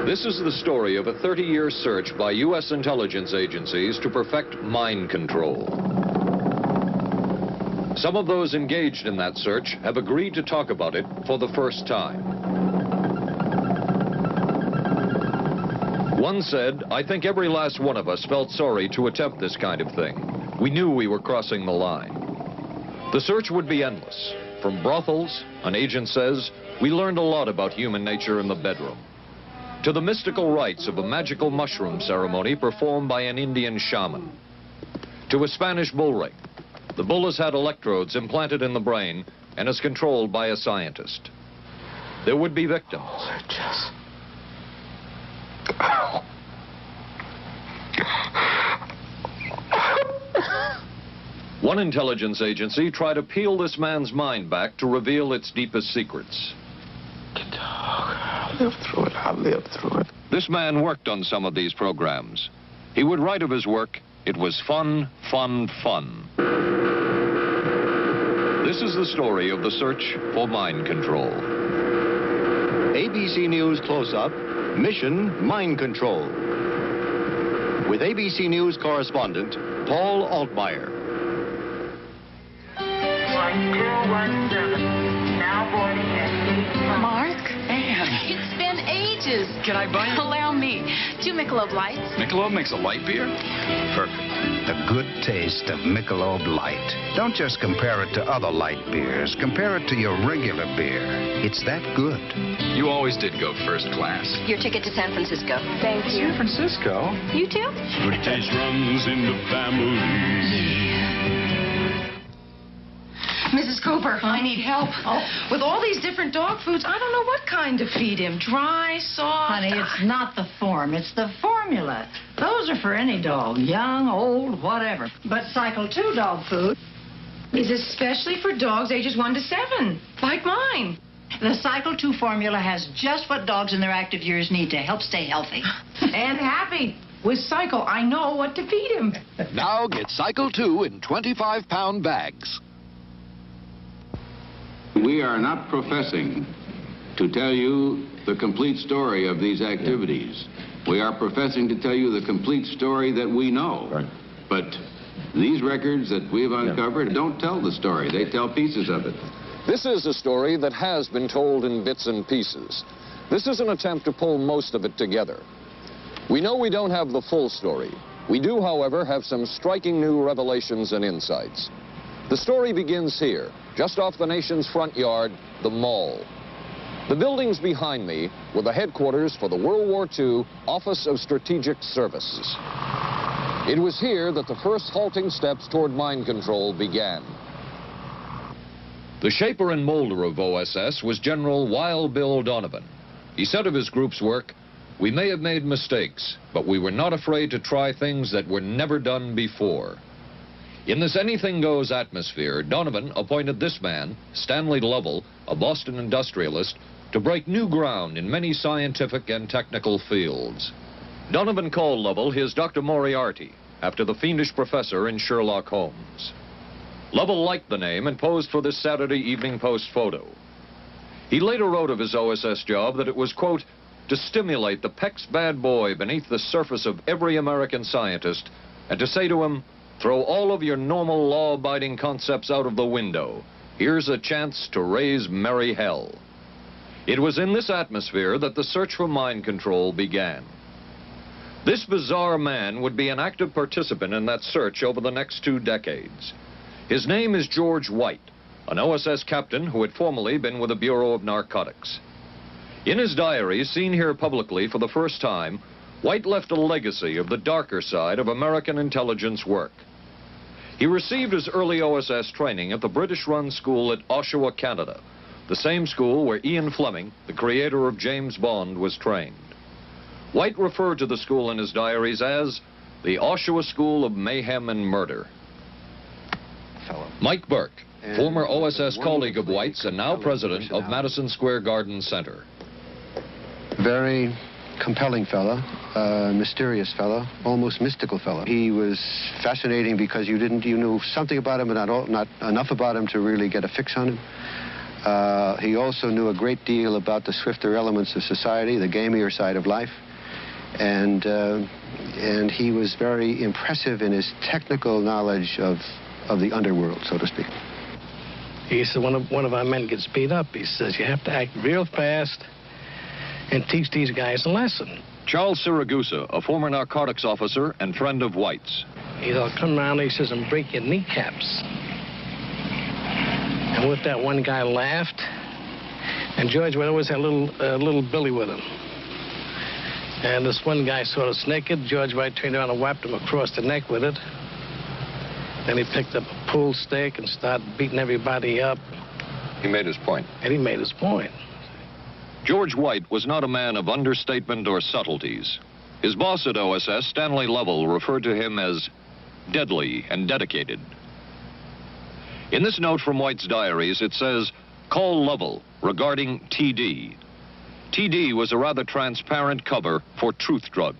This is the story of a 30-year search by U.S. intelligence agencies to perfect mind control. Some of those engaged in that search have agreed to talk about it for the first time. One said, "I think every last one of us felt sorry to attempt this kind of thing. We knew we were crossing the line." The search would be endless. From brothels, an agent says, we learned a lot about human nature in the bedroom, to the mystical rites of a magical mushroom ceremony performed by an Indian shaman, to a Spanish bull ring. The bull has had electrodes implanted in the brain and is controlled by a scientist. There would be victims. One intelligence agency tried to peel this man's mind back to reveal its deepest secrets. I'll live through it. I'll live through it. This man worked on some of these programs. He would write of his work, "It was fun, fun, fun." This is the story of the search for mind control. ABC News Close-Up, Mission Mind Control. With ABC News correspondent Paul Altmaier. 1217, now boarding at 8. Mark? Ann. It's been ages. Can I buy you? Allow me. 2 Michelob Lights. Michelob makes a light beer? Perfect. The good taste of Michelob Light. Don't just compare it to other light beers. Compare it to your regular beer. It's that good. You always did go first class. Your ticket to San Francisco. Thank you. San Francisco? You too? Good taste runs in the family. Mrs. Cooper, I need help. Oh. With all these different dog foods, I don't know what kind to feed him. Dry, soft. Honey, it's not the form, it's the formula. Those are for any dog, young, old, whatever. But Cycle 2 dog food is especially for dogs ages 1 to 7, like mine. The Cycle 2 formula has just what dogs in their active years need to help stay healthy. And happy. With Cycle, I know what to feed him. Now get Cycle 2 in 25-pound bags. We are not professing to tell you the complete story of these activities. We are professing to tell you the complete story that we know. Right. But these records that we've uncovered don't tell the story. They tell pieces of it. This is a story that has been told in bits and pieces. This is an attempt to pull most of it together. We know we don't have the full story. We do, however, have some striking new revelations and insights. The story begins here, just off the nation's front yard, the Mall. The buildings behind me were the headquarters for the World War II Office of Strategic Services. It was here that the first halting steps toward mind control began. The shaper and molder of OSS was General Wild Bill Donovan. He said of his group's work, "We may have made mistakes, but we were not afraid to try things that were never done before." In this anything-goes atmosphere, Donovan appointed this man, Stanley Lovell, a Boston industrialist, to break new ground in many scientific and technical fields. Donovan called Lovell his Dr. Moriarty, after the fiendish professor in Sherlock Holmes. Lovell liked the name and posed for this Saturday Evening Post photo. He later wrote of his OSS job that it was, quote, to stimulate the PEC's bad boy beneath the surface of every American scientist and to say to him, throw all of your normal law-abiding concepts out of the window. Here's a chance to raise merry hell. It was in this atmosphere that the search for mind control began. This bizarre man would be an active participant in that search over the next 2 decades. His name is George White, an OSS captain who had formerly been with the Bureau of Narcotics. In his diary, seen here publicly for the first time, White left a legacy of the darker side of American intelligence work. He received his early OSS training at the British-run school at Oshawa, Canada, the same school where Ian Fleming, the creator of James Bond, was trained. White referred to the school in his diaries as the Oshawa School of Mayhem and Murder. Mike Burke, former OSS colleague of White's and now president of Madison Square Garden Center. Very compelling fellow, mysterious fellow, almost mystical fellow. He was fascinating because you knew something about him, but not enough about him to really get a fix on him. He also knew a great deal about the swifter elements of society, the gamier side of life. And he was very impressive in his technical knowledge of the underworld, so to speak. He said one of our men gets beat up. He says, you have to act real fast and teach these guys a lesson. Charles Siragusa, a former narcotics officer and friend of White's. He'll come around, he says, and break your kneecaps. And with that, one guy laughed. And George White always had little Billy with him. And this one guy saw us naked. George White turned around and whapped him across the neck with it. Then he picked up a pool stick and started beating everybody up. He made his point. And he made his point. George White was not a man of understatement or subtleties. His boss at OSS, Stanley Lovell, referred to him as deadly and dedicated. In this note from White's diaries, it says, "Call Lovell regarding TD." TD was a rather transparent cover for Truth Drug.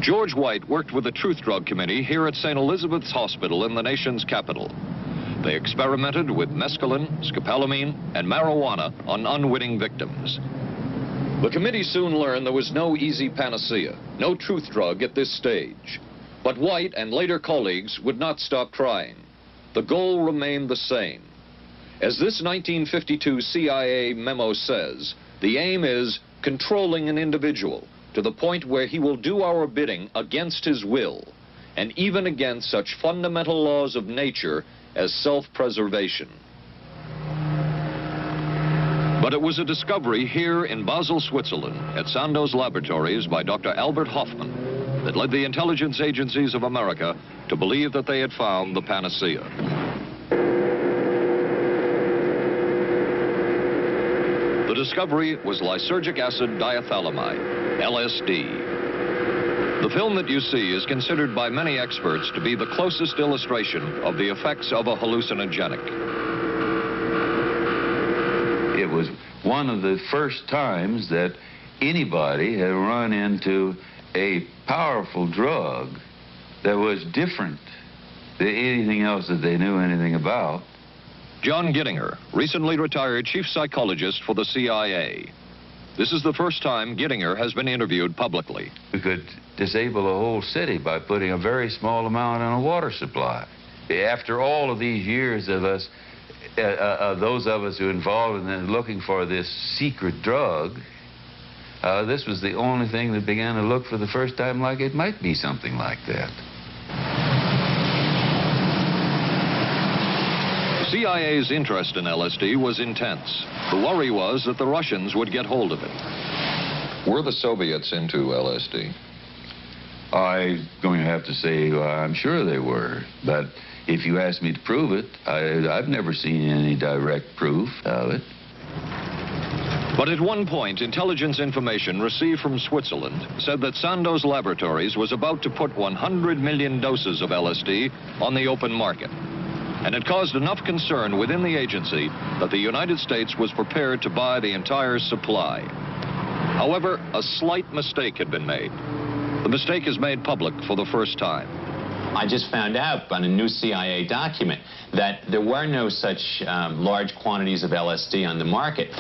George White worked with the Truth Drug Committee here at St. Elizabeth's Hospital in the nation's capital. They experimented with mescaline, scopolamine, and marijuana on unwitting victims. The committee soon learned there was no easy panacea, no truth drug at this stage. But White and later colleagues would not stop trying. The goal remained the same. As this 1952 CIA memo says, the aim is controlling an individual to the point where he will do our bidding against his will, and even against such fundamental laws of nature as self-preservation. But it was a discovery here in Basel, Switzerland, at Sandoz Laboratories by Dr. Albert Hofmann that led the intelligence agencies of America to believe that they had found the panacea. The discovery was lysergic acid diethylamide, LSD. The film that you see is considered by many experts to be the closest illustration of the effects of a hallucinogenic. It was one of the first times that anybody had run into a powerful drug that was different than anything else that they knew anything about. John Gittinger, recently retired chief psychologist for the CIA. This is the first time Gittinger has been interviewed publicly. We could disable a whole city by putting a very small amount in a water supply. After all of these years of us, those of us who were involved in looking for this secret drug, this was the only thing that began to look for the first time like it might be something like that. The CIA's interest in LSD was intense. The worry was that the Russians would get hold of it. Were the Soviets into LSD? I'm going to have to say I'm sure they were, but if you ask me to prove it, I've never seen any direct proof of it. But at one point, intelligence information received from Switzerland said that Sandoz Laboratories was about to put 100 million doses of LSD on the open market. And it caused enough concern within the agency that the United States was prepared to buy the entire supply. However, a slight mistake had been made. The mistake is made public for the first time. I just found out on a new CIA document that there were no such large quantities of LSD on the market.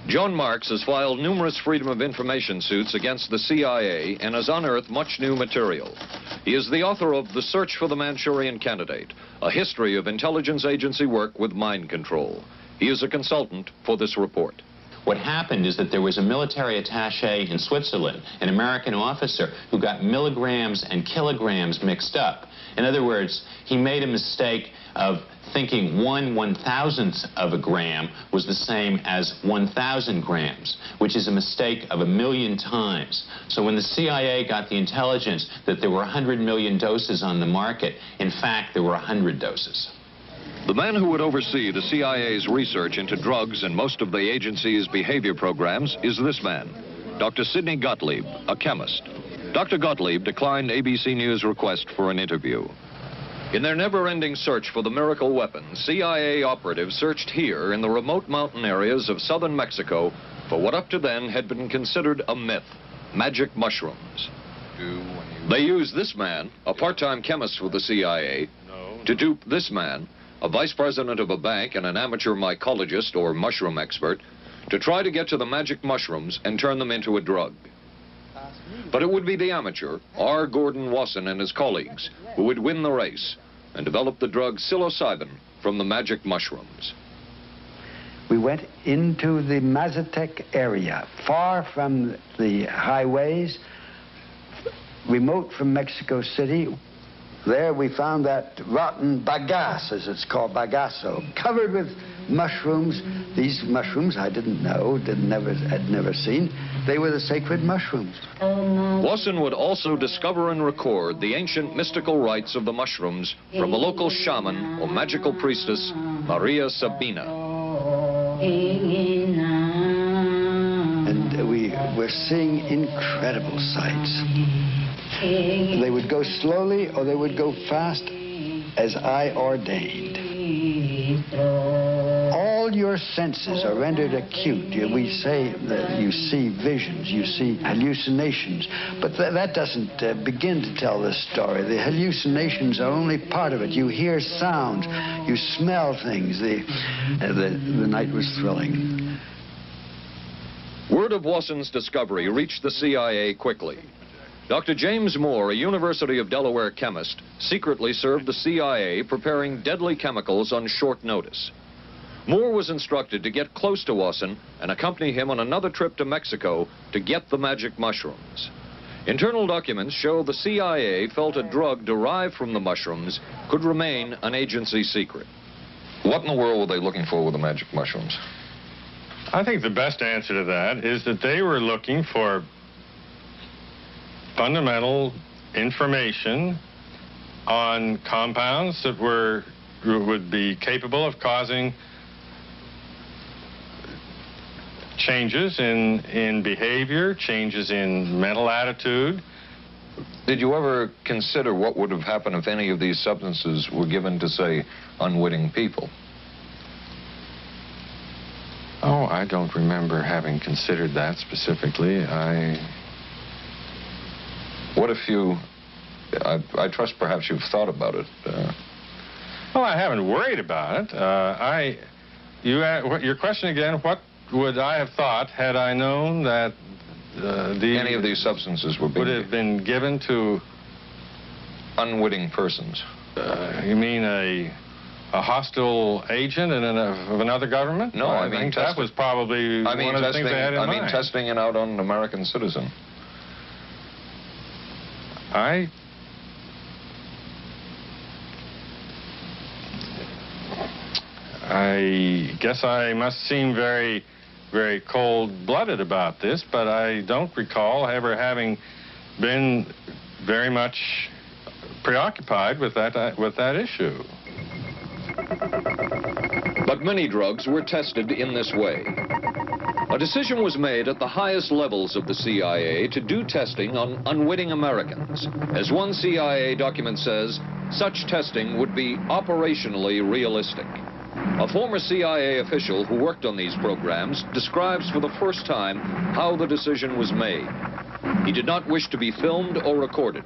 John Marks has filed numerous Freedom of Information suits against the CIA and has unearthed much new material. He is the author of The Search for the Manchurian Candidate, a history of intelligence agency work with mind control. He is a consultant for this report. What happened is that there was a military attaché in Switzerland, an American officer, who got milligrams and kilograms mixed up. In other words, he made a mistake of thinking 1/1000th of a gram was the same as 1,000 grams, which is a mistake of 1,000,000 times. So when the CIA got the intelligence that there were 100 million doses on the market, in fact, there were 100 doses. The man who would oversee the CIA's research into drugs and most of the agency's behavior programs is this man, Dr. Sidney Gottlieb, a chemist. Dr. Gottlieb declined ABC News' request for an interview. In their never-ending search for the miracle weapon, CIA operatives searched here in the remote mountain areas of southern Mexico for what up to then had been considered a myth, magic mushrooms. They used this man, a part-time chemist with the CIA, to dupe this man, a vice president of a bank, and an amateur mycologist or mushroom expert to try to get to the magic mushrooms and turn them into a drug. But it would be the amateur, R. Gordon Wasson and his colleagues, who would win the race and develop the drug psilocybin from the magic mushrooms. We went into the Mazatec area, far from the highways, remote from Mexico City. There we found that rotten bagasse, as it's called, bagasso, covered with mushrooms. These mushrooms I didn't know, had never seen. They were the sacred mushrooms. Wasson would also discover and record the ancient mystical rites of the mushrooms from a local shaman or magical priestess, Maria Sabina. And we were seeing incredible sights. They would go slowly or they would go fast as I ordained. All your senses are rendered acute. We say that you see visions, you see hallucinations, but that doesn't begin to tell the story. The hallucinations are only part of it. You hear sounds, you smell things. The night was thrilling. Word of Wasson's discovery reached the CIA quickly. Dr. James Moore, a University of Delaware chemist, secretly served the CIA preparing deadly chemicals on short notice. Moore was instructed to get close to Wasson and accompany him on another trip to Mexico to get the magic mushrooms. Internal documents show the CIA felt a drug derived from the mushrooms could remain an agency secret. What in the world were they looking for with the magic mushrooms? I think the best answer to that is that they were looking for fundamental information on compounds that would be capable of causing changes in behavior, changes in mental attitude. Did you ever consider what would have happened if any of these substances were given to, say, unwitting people? Oh, I don't remember having considered that specifically. What if you... I trust perhaps you've thought about it. Well, I haven't worried about it. Your question again, what would I have thought had I known that any of these substances would have been given to unwitting persons? You mean a hostile agent of another government? No, I mean that was probably one of the things they had in mind. I mean testing it out on an American citizen. I guess I must seem very, very cold-blooded about this, but I don't recall ever having been very much preoccupied with that issue. But many drugs were tested in this way. A decision was made at the highest levels of the CIA to do testing on unwitting Americans. As one CIA document says, such testing would be operationally realistic. A former CIA official who worked on these programs describes for the first time how the decision was made. He did not wish to be filmed or recorded.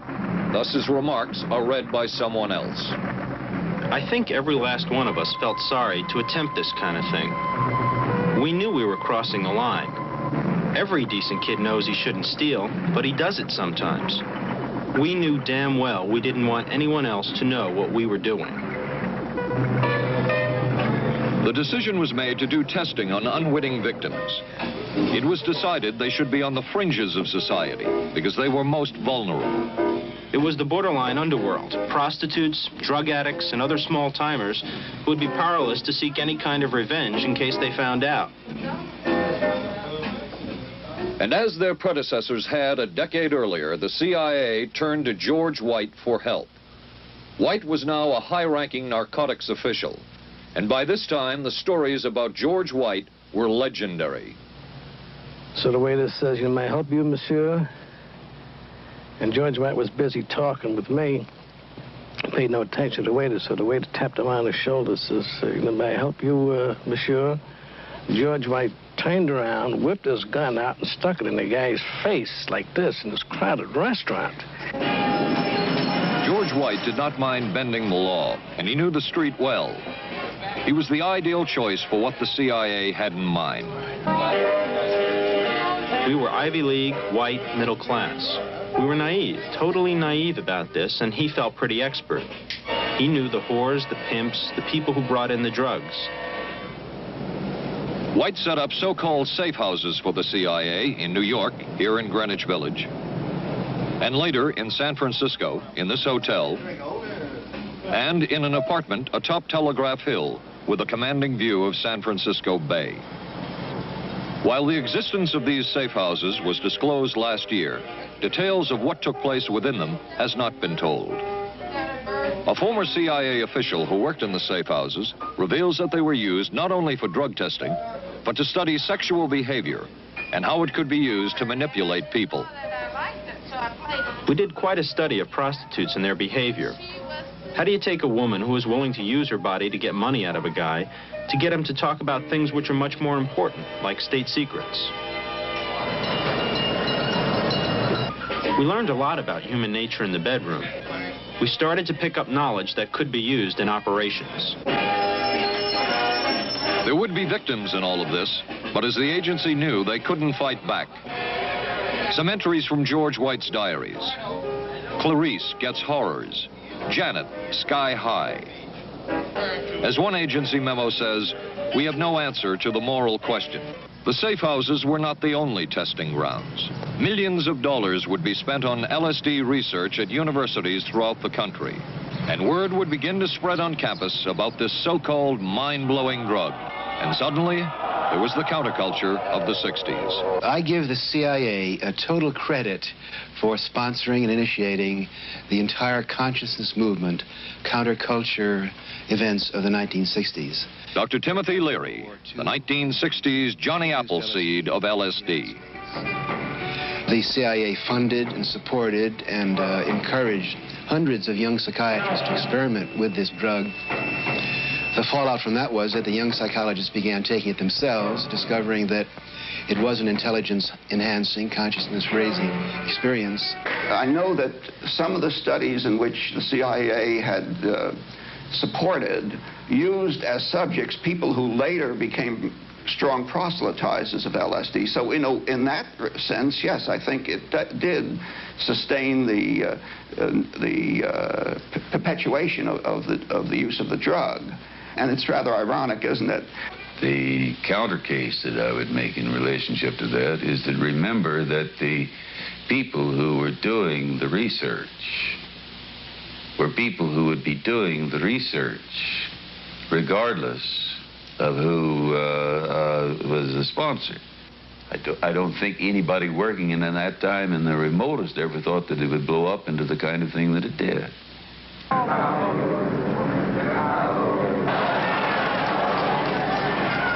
Thus his remarks are read by someone else. I think every last one of us felt sorry to attempt this kind of thing. We knew we were crossing the line. Every decent kid knows he shouldn't steal, but he does it sometimes. We knew damn well we didn't want anyone else to know what we were doing. The decision was made to do testing on unwitting victims. It was decided they should be on the fringes of society because they were most vulnerable. It was the borderline underworld, prostitutes, drug addicts, and other small-timers who would be powerless to seek any kind of revenge in case they found out. And as their predecessors had a decade earlier, the CIA turned to George White for help. White was now a high-ranking narcotics official, and by this time, the stories about George White were legendary. So the waiter says, "You may help you, monsieur?" And George White was busy talking with me. I paid no attention to the waiter, so the waiter tapped him on the shoulder, says, "May I help you, monsieur?" George White turned around, whipped his gun out, and stuck it in the guy's face like this in this crowded restaurant. George White did not mind bending the law, and he knew the street well. He was the ideal choice for what the CIA had in mind. We were Ivy League, white, middle class. We were naive, totally naive about this, and he felt pretty expert. He knew the whores, the pimps, the people who brought in the drugs. White set up so-called safe houses for the CIA in New York, here in Greenwich Village, and later in San Francisco, in this hotel, and in an apartment atop Telegraph Hill with a commanding view of San Francisco Bay. While the existence of these safe houses was disclosed last year, details of what took place within them has not been told. A former CIA official who worked in the safe houses reveals that they were used not only for drug testing, but to study sexual behavior and how it could be used to manipulate people. We did quite a study of prostitutes and their behavior. How do you take a woman who is willing to use her body to get money out of a guy to get him to talk about things which are much more important, like state secrets? We learned a lot about human nature in the bedroom. We started to pick up knowledge that could be used in operations. There would be victims in all of this, but as the agency knew, they couldn't fight back. Some entries from George White's diaries. Clarice gets horrors. Janet, sky high. As one agency memo says, we have no answer to the moral question. The safe houses were not the only testing grounds. Millions of dollars would be spent on LSD research at universities throughout the country. And word would begin to spread on campus about this so-called mind-blowing drug. And suddenly, there was the counterculture of the 60s. I give the CIA a total credit for sponsoring and initiating the entire consciousness movement, counterculture events of the 1960s. Dr. Timothy Leary, the 1960s Johnny Appleseed of LSD. The CIA funded and supported and encouraged hundreds of young psychiatrists to experiment with this drug. The fallout from that was that the young psychologists began taking it themselves, discovering that it was an intelligence-enhancing, consciousness-raising experience. I know that some of the studies in which the CIA had supported used as subjects people who later became strong proselytizers of LSD. So, in that sense, yes, I think it did sustain the perpetuation of the use of the drug. And it's rather ironic, isn't it? The counter case that I would make in relationship to that is to remember that the people who were doing the research were people who would be doing the research regardless of who was the sponsor. I don't think anybody working in that time in the remotest ever thought that it would blow up into the kind of thing that it did.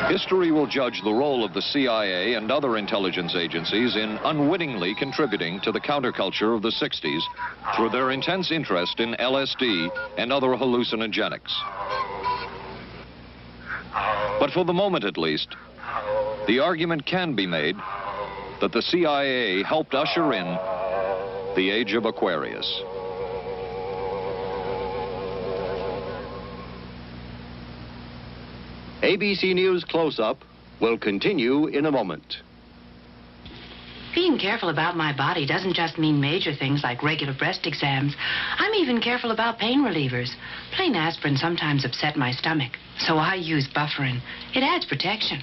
History will judge the role of the CIA and other intelligence agencies in unwittingly contributing to the counterculture of the 60s through their intense interest in LSD and other hallucinogenics. But for the moment at least, the argument can be made that the CIA helped usher in the age of Aquarius. ABC News Close-Up will continue in a moment. Being careful about my body doesn't just mean major things like regular breast exams. I'm even careful about pain relievers. Plain aspirin sometimes upset my stomach, so I use Bufferin. It adds protection.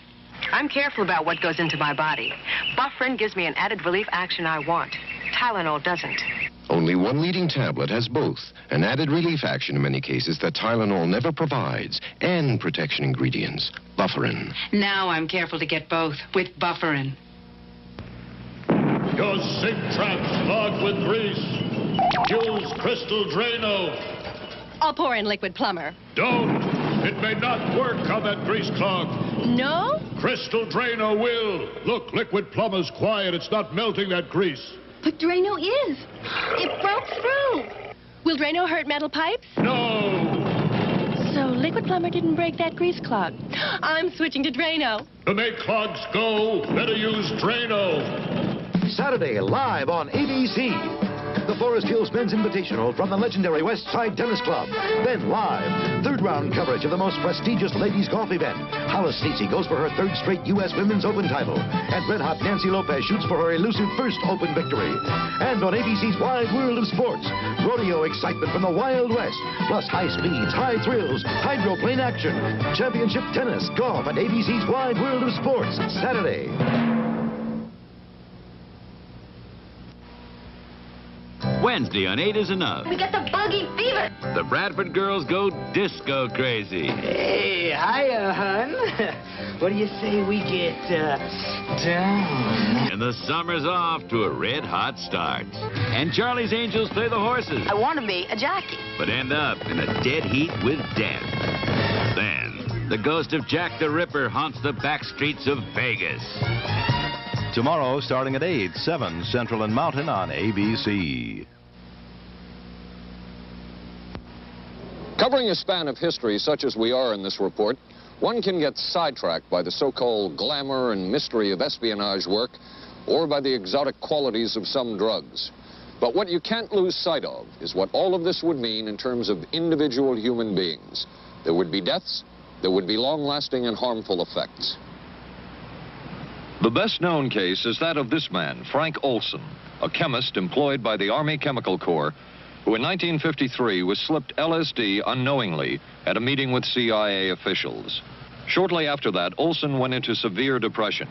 I'm careful about what goes into my body. Bufferin gives me an added relief action I want. Tylenol doesn't. Only one leading tablet has both an added relief action in many cases that Tylenol never provides, and protection ingredients, Bufferin. Now I'm careful to get both with Bufferin. Your sink trap's clogged with grease. Use Crystal Drano. I'll pour in liquid plumber. Don't. It may not work on that grease clog. No? Crystal Drano will. Look, liquid plumber's quiet. It's not melting that grease. But Drano is. It broke through. Will Drano hurt metal pipes? No. So liquid plumber didn't break that grease clog. I'm switching to Drano. To make clogs go, better use Drano. Saturday, live on ABC. The Forest Hills Men's Invitational from the legendary West Side Tennis Club. Then live, third round coverage of the most prestigious ladies golf event. Hollis Stacey goes for her third straight U.S. Women's Open title. And red-hot Nancy Lopez shoots for her elusive first Open victory. And on ABC's Wide World of Sports, rodeo excitement from the Wild West, plus high speeds, high thrills, hydroplane action, championship tennis, golf, and ABC's Wide World of Sports, Saturday. Wednesday on 8 is Enough. We got the buggy fever. The Bradford girls go disco crazy. Hey, hiya, hun. What do you say we get, down? And the summer's off to a red-hot start. And Charlie's Angels play the horses. I want to be a jockey. But end up in a dead heat with death. Then, the ghost of Jack the Ripper haunts the back streets of Vegas. Tomorrow, starting at 8, 7 Central and Mountain on ABC. Covering a span of history such as we are in this report, one can get sidetracked by the so-called glamour and mystery of espionage work or by the exotic qualities of some drugs. But what you can't lose sight of is what all of this would mean in terms of individual human beings. There would be deaths, there would be long-lasting and harmful effects. The best-known case is that of this man, Frank Olson, a chemist employed by the Army Chemical Corps, who in 1953 was slipped LSD unknowingly at a meeting with CIA officials. Shortly after that, Olson went into severe depression.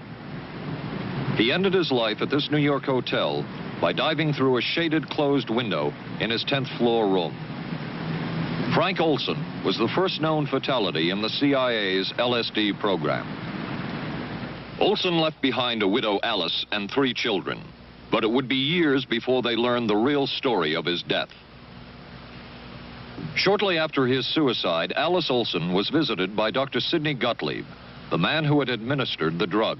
He ended his life at this New York hotel by diving through a shaded closed window in his 10th floor room. Frank Olson was the first known fatality in the CIA's LSD program. Olson left behind a widow, Alice, and 3 children, but it would be years before they learned the real story of his death. Shortly after his suicide, Alice Olson was visited by Dr. Sidney Gottlieb, the man who had administered the drug,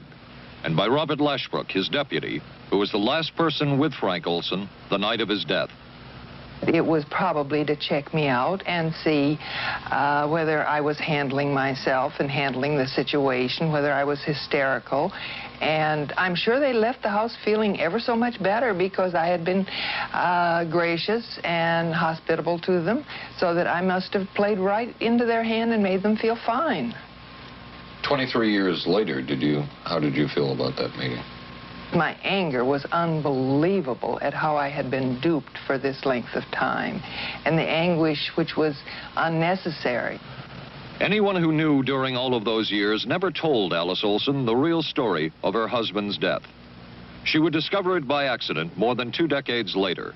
and by Robert Lashbrook, his deputy, who was the last person with Frank Olson the night of his death. It was probably to check me out and see whether I was handling myself and handling the situation, whether I was hysterical. And I'm sure they left the house feeling ever so much better because I had been gracious and hospitable to them, so that I must have played right into their hand and made them feel fine. 23 years later, how did you feel about that meeting? My anger was unbelievable at how I had been duped for this length of time, and the anguish which was unnecessary. Anyone who knew during all of those years never told Alice Olson the real story of her husband's death. She would discover it by accident more than 2 decades later.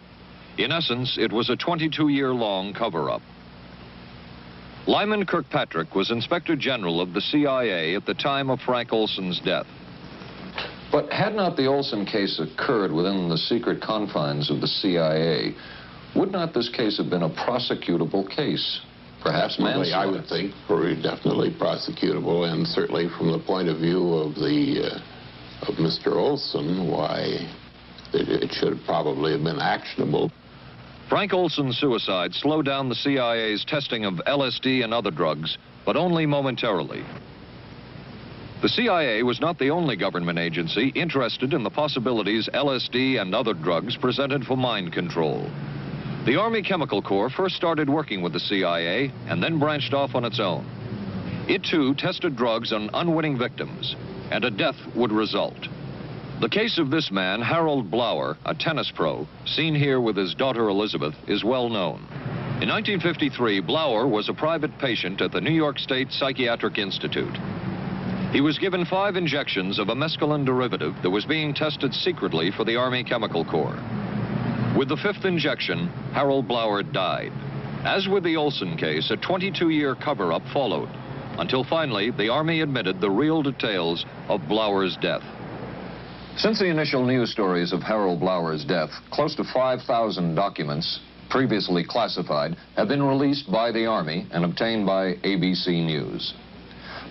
In essence, it was a 22-year-long cover-up. Lyman Kirkpatrick was Inspector General of the CIA at the time of Frank Olson's death. But had not the Olson case occurred within the secret confines of the CIA, would not this case have been a prosecutable case? Perhaps manslaughter? I would think definitely prosecutable, and certainly from the point of view of of Mr. Olson, why it should probably have been actionable. Frank Olson's suicide slowed down the CIA's testing of LSD and other drugs, but only momentarily. The CIA was not the only government agency interested in the possibilities LSD and other drugs presented for mind control. The Army Chemical Corps first started working with the CIA and then branched off on its own. It too tested drugs on unwitting victims, and a death would result. The case of this man, Harold Blower, a tennis pro, seen here with his daughter Elizabeth, is well known. In 1953, Blower was a private patient at the New York State Psychiatric Institute. He was given 5 injections of a mescaline derivative that was being tested secretly for the Army Chemical Corps. With the 5th injection, Harold Blower died. As with the Olson case, a 22-year cover-up followed, until finally the Army admitted the real details of Blower's death. Since the initial news stories of Harold Blower's death, close to 5,000 documents, previously classified, have been released by the Army and obtained by ABC News.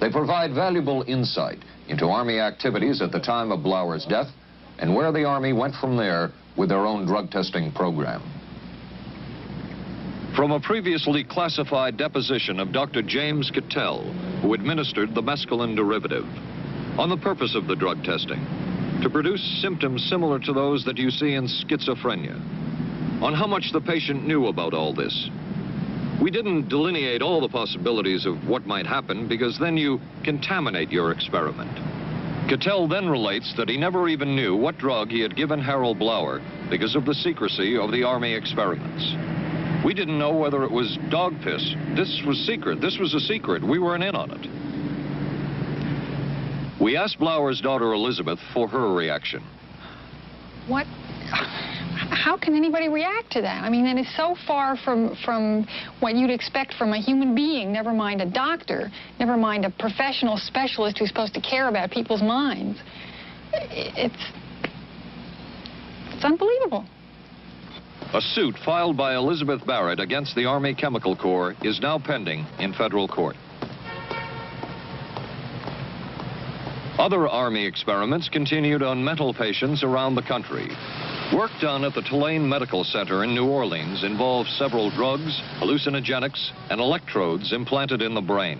They provide valuable insight into Army activities at the time of Blower's death and where the Army went from there with their own drug testing program. From a previously classified deposition of Dr. James Cattell, who administered the mescaline derivative, on the purpose of the drug testing, to produce symptoms similar to those that you see in schizophrenia. on how much the patient knew about all this. We didn't delineate all the possibilities of what might happen because then you contaminate your experiment. Cattell then relates that he never even knew what drug he had given Harold Blauer because of the secrecy of the Army experiments. We didn't know whether it was dog piss. This was secret. This was a secret. We weren't in on it. We asked Blauer's daughter Elizabeth for her reaction. What? How can anybody react to that? I mean, that is so far from what you'd expect from a human being, never mind a doctor, never mind a professional specialist who's supposed to care about people's minds. It's unbelievable. A suit filed by Elizabeth Barrett against the Army Chemical Corps is now pending in federal court. Other Army experiments continued on mental patients around the country. Work done at the Tulane Medical Center in New Orleans involved several drugs, hallucinogenics, and electrodes implanted in the brain.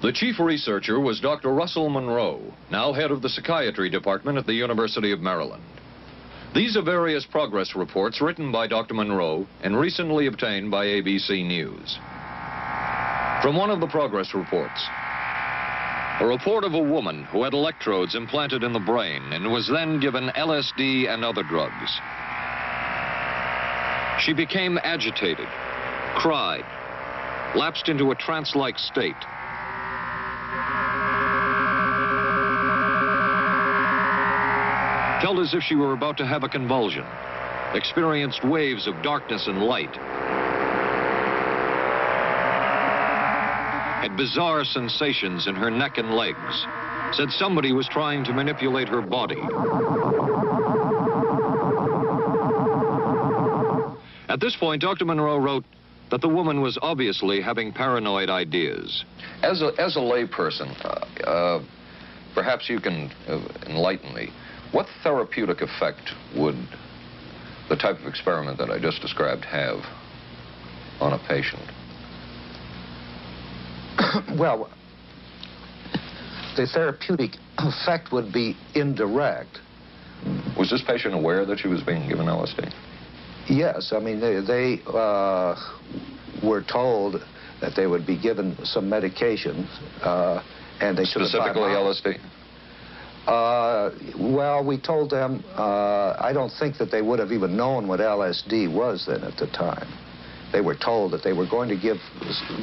The chief researcher was Dr. Russell Monroe, now head of the psychiatry department at the University of Maryland. These are various progress reports written by Dr. Monroe and recently obtained by ABC News. From one of the progress reports, a report of a woman who had electrodes implanted in the brain and was then given LSD and other drugs. She became agitated, cried, lapsed into a trance-like state. Felt as if she were about to have a convulsion, experienced waves of darkness and light, had bizarre sensations in her neck and legs, said somebody was trying to manipulate her body. At this point, Dr. Monroe wrote that the woman was obviously having paranoid ideas. As a layperson, perhaps you can enlighten me. What therapeutic effect would the type of experiment that I just described have on a patient? Well, the therapeutic effect would be indirect. Was this patient aware that she was being given LSD? Yes, I mean, they were told that they would be given some medication, and they should have... Specifically LSD? Well, we told them, I don't think that they would have even known what LSD was then at the time. They were told that they were going to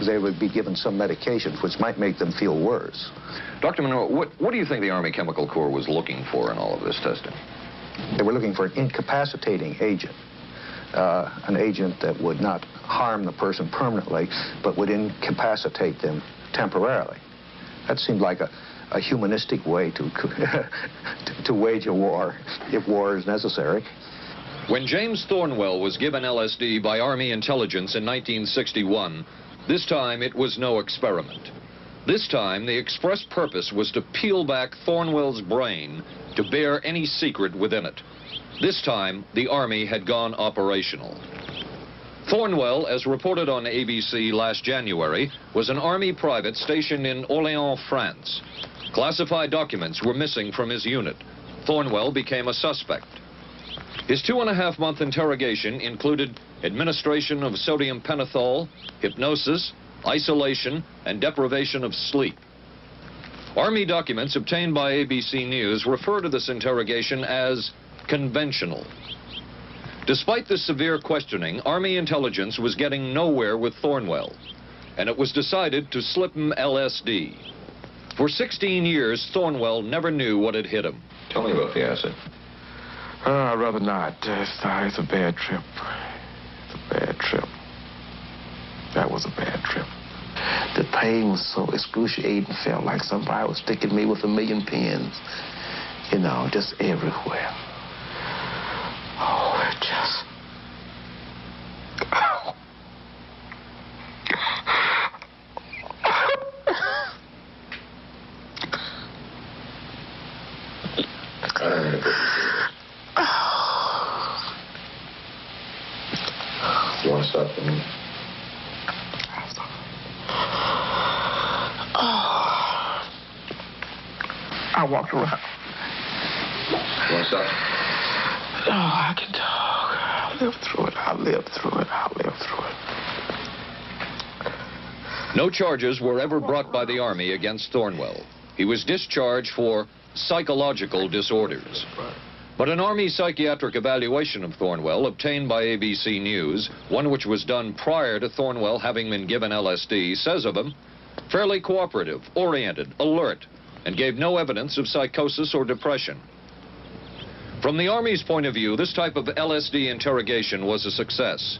they would be given some medications which might make them feel worse. Dr. Monroe, what do you think the Army Chemical Corps was looking for in all of this testing? They were looking for an incapacitating agent, an agent that would not harm the person permanently, but would incapacitate them temporarily. That seemed like a humanistic way to wage a war, if war is necessary. When James Thornwell was given LSD by Army intelligence in 1961, this time it was no experiment. This time the express purpose was to peel back Thornwell's brain to bear any secret within it. This time the Army had gone operational. Thornwell, as reported on ABC last January, was an Army private stationed in Orléans, France. Classified documents were missing from his unit. Thornwell became a suspect. His 2.5-month interrogation included administration of sodium pentothal, hypnosis, isolation, and deprivation of sleep. Army documents obtained by ABC News refer to this interrogation as conventional. Despite the severe questioning, Army intelligence was getting nowhere with Thornwell, and it was decided to slip him LSD. For 16 years, Thornwell never knew what had hit him. Tell me about the acid. I'd rather not. It's a bad trip. It's a bad trip. That was a bad trip. The pain was so excruciating. Felt like somebody was sticking me with 1,000,000 pins. You know, just everywhere. Oh, it just... Oh. You want to stop for a minute? I walked around. You want to stop? Oh, I can talk. I'll live through it. I'll live through it. I'll live through it. No charges were ever brought by the Army against Thornwell. He was discharged for psychological disorders. But an Army psychiatric evaluation of Thornwell obtained by ABC News, one which was done prior to Thornwell having been given LSD, says of him, fairly cooperative, oriented, alert, and gave no evidence of psychosis or depression. From the Army's point of view, this type of LSD interrogation was a success.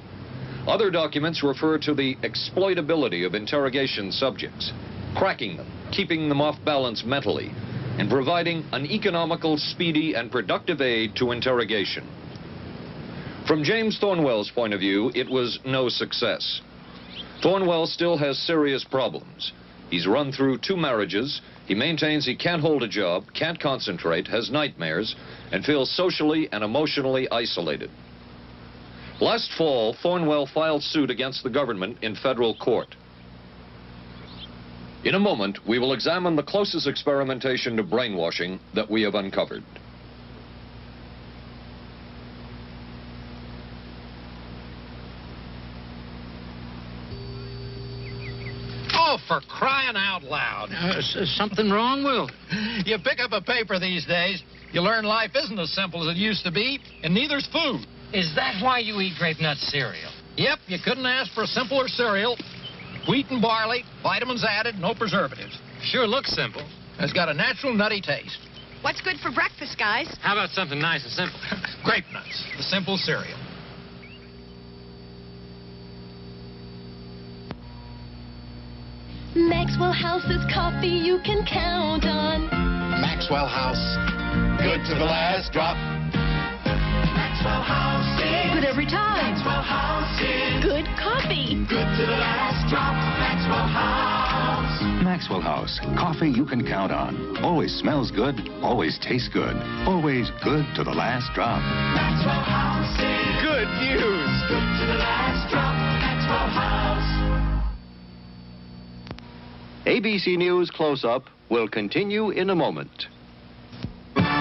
Other documents refer to the exploitability of interrogation subjects, cracking them, keeping them off balance mentally, and providing an economical, speedy, and productive aid to interrogation. From James Thornwell's point of view, it was no success. Thornwell still has serious problems. He's run through 2 marriages. He maintains he can't hold a job, can't concentrate, has nightmares, and feels socially and emotionally isolated. Last fall, Thornwell filed suit against the government in federal court. In a moment, we will examine the closest experimentation to brainwashing that we have uncovered. Oh, for crying out loud. Something wrong, Will? You pick up a paper these days, you learn life isn't as simple as it used to be, and neither's food. Is that why you eat grape nut cereal? Yep, you couldn't ask for a simpler cereal. Wheat and barley, vitamins added, no preservatives. Sure looks simple. It's got a natural nutty taste. What's good for breakfast, guys? How about something nice and simple? Grape nuts, the simple cereal. Maxwell House is coffee you can count on. Maxwell House, good to the last drop. Maxwell House is good every time. Maxwell House is good coffee. Good to the last drop. Maxwell House. Maxwell House, coffee you can count on. Always smells good, always tastes good. Always good to the last drop. Maxwell House is good news. Good to the last drop. Maxwell House. ABC News Close-Up will continue in a moment.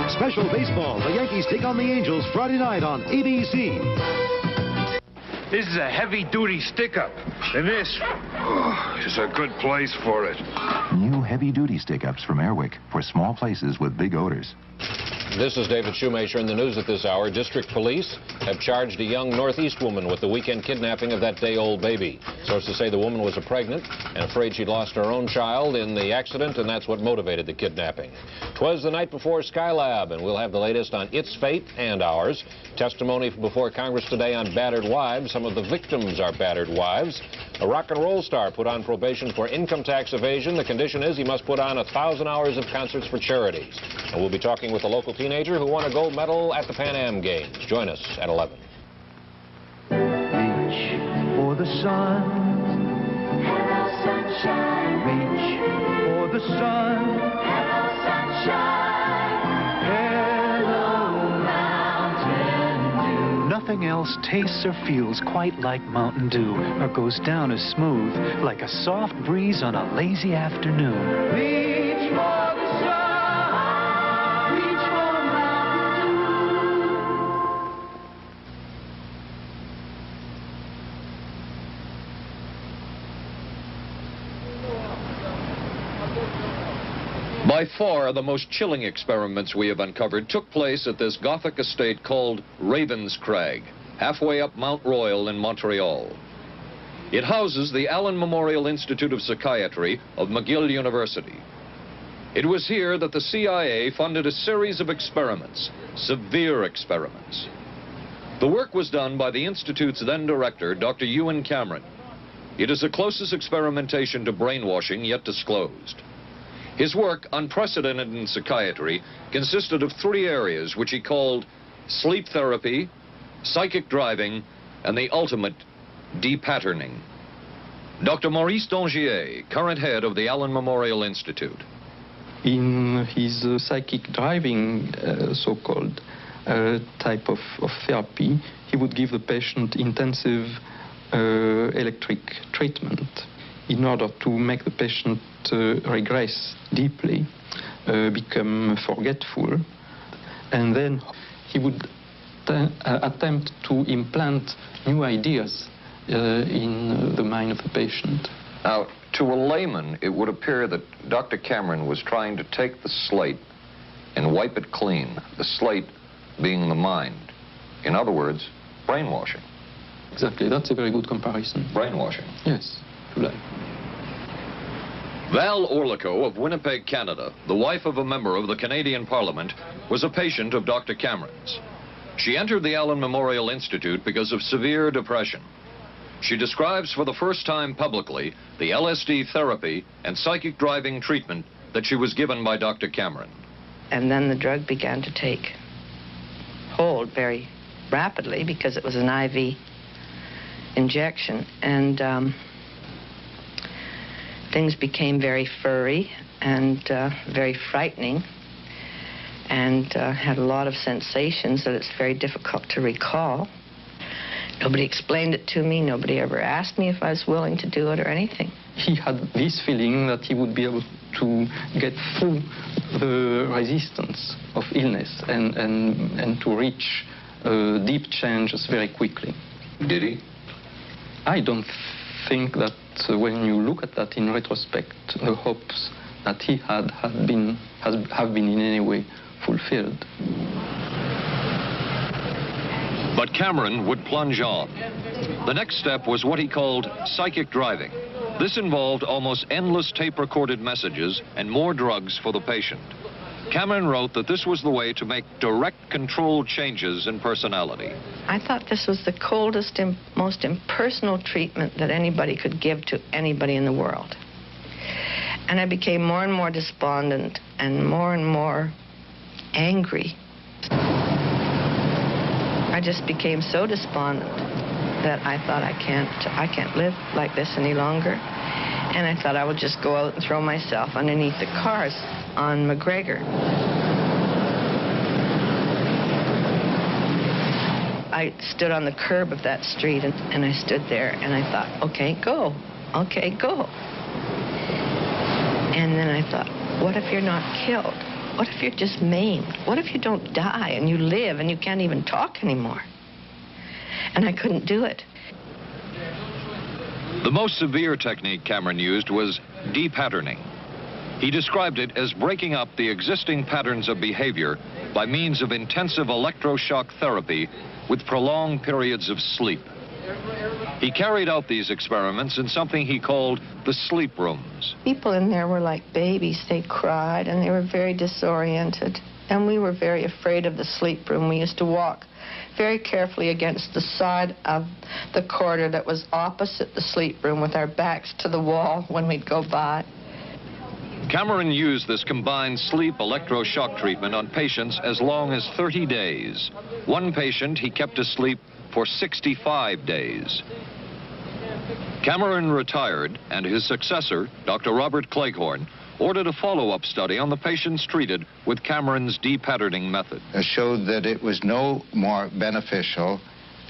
Special baseball. The Yankees take on the Angels Friday night on ABC. This is a heavy-duty stick-up, and this is a good place for it. New heavy-duty stick-ups from Airwick for small places with big odors. This is David Shoemaker in the news at this hour. District police have charged a young Northeast woman with the weekend kidnapping of that day-old baby. Sources say the woman was pregnant and afraid she'd lost her own child in the accident, and that's what motivated the kidnapping. 'Twas the night before Skylab, and we'll have the latest on its fate and ours. Testimony before Congress today on battered wives. Some of the victims are battered wives. A rock and roll star put on probation for income tax evasion. The condition is he must put on 1,000 hours of concerts for charities. And we'll be talking with a local teenager who won a gold medal at the Pan Am Games. Join us at 11. Reach for the sun. Hello, sunshine. Reach for the sun. Hello, sunshine. Hello, Mountain Dew. Nothing else tastes or feels quite like Mountain Dew, or goes down as smooth like a soft breeze on a lazy afternoon. Reach for the sun. Reach for Mountain By far, the most chilling experiments we have uncovered took place at this Gothic estate called Ravenscrag, halfway up Mount Royal in Montreal. It houses the Allen Memorial Institute of Psychiatry of McGill University. It was here that the CIA funded a series of experiments, severe experiments. The work was done by the Institute's then director, Dr. Ewan Cameron. It is the closest experimentation to brainwashing yet disclosed. His work, unprecedented in psychiatry, consisted of 3 areas which he called sleep therapy, psychic driving, and the ultimate depatterning. Dr. Maurice Dongier, current head of the Allen Memorial Institute. In his psychic driving, so-called type of therapy, he would give the patient intensive electric treatment in order to make the patient regress deeply, become forgetful, and then he would attempt to implant new ideas in the mind of the patient. Now, to a layman, it would appear that Dr. Cameron was trying to take the slate and wipe it clean, the slate being the mind. In other words, brainwashing. Exactly, that's a very good comparison. Brainwashing. Yes, if you like. Val Orlico of Winnipeg, Canada, the wife of a member of the Canadian Parliament, was a patient of Dr. Cameron's. She entered the Allen Memorial Institute because of severe depression. She describes for the first time publicly the LSD therapy and psychic driving treatment that she was given by Dr. Cameron. And then the drug began to take hold very rapidly because it was an IV injection. And things became very furry and very frightening, and had a lot of sensations that it's very difficult to recall. Nobody explained it to me. Nobody ever asked me if I was willing to do it or anything. He had this feeling that he would be able to get through the resistance of illness and to reach deep changes very quickly. Did he? I don't think that when you look at that in retrospect, the hopes that he had have been in any way fulfilled. But Cameron would plunge on. The next step was what he called psychic driving. This involved almost endless tape-recorded messages and more drugs for the patient. Cameron wrote that this was the way to make direct controlled changes in personality. I thought this was the coldest and most impersonal treatment that anybody could give to anybody in the world. And I became more and more despondent and more angry. I just became so despondent that I thought I can't live like this any longer. And I thought I would just go out and throw myself underneath the cars on McGregor. I stood on the curb of that street and I stood there and I thought, okay, go. Okay, go. And then I thought, what if you're not killed? What if you're just maimed? What if you don't die and you live and you can't even talk anymore? And I couldn't do it. The most severe technique Cameron used was de-patterning. He described it as breaking up the existing patterns of behavior by means of intensive electroshock therapy with prolonged periods of sleep. He carried out these experiments in something he called the sleep rooms. People in there were like babies. They cried and they were very disoriented. And we were very afraid of the sleep room. We used to walk very carefully against the side of the corridor that was opposite the sleep room with our backs to the wall when we'd go by. Cameron used this combined sleep electroshock treatment on patients as long as 30 days. One patient he kept asleep for 65 days. Cameron retired, and his successor, Dr. Robert Cleghorn, ordered a follow-up study on the patients treated with Cameron's de-patterning method. It showed that it was no more beneficial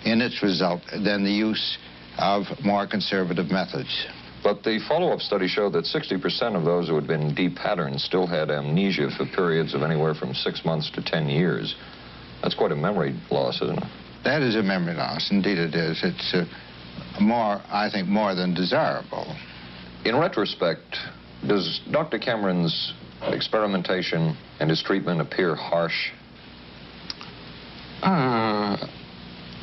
in its result than the use of more conservative methods. But the follow-up study showed that 60% of those who had been de-patterned still had amnesia for periods of anywhere from 6 months to 10 years. That's quite a memory loss, isn't it? That is a memory loss. Indeed it is. It's I think, more than desirable. In retrospect, does Dr. Cameron's experimentation and his treatment appear harsh?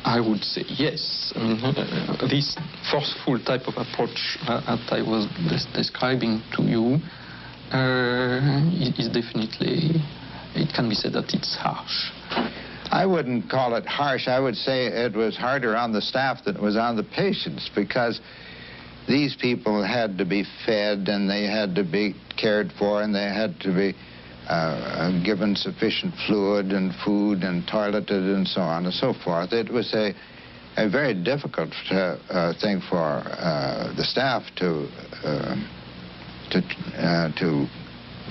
I would say yes. I mean, this forceful type of approach that I was describing to you is definitely, it can be said that it's harsh. I wouldn't call it harsh. I would say it was harder on the staff than it was on the patients, because these people had to be fed and they had to be cared for and they had to be given sufficient fluid and food and toileted and so on and so forth. It was a very difficult thing for the staff to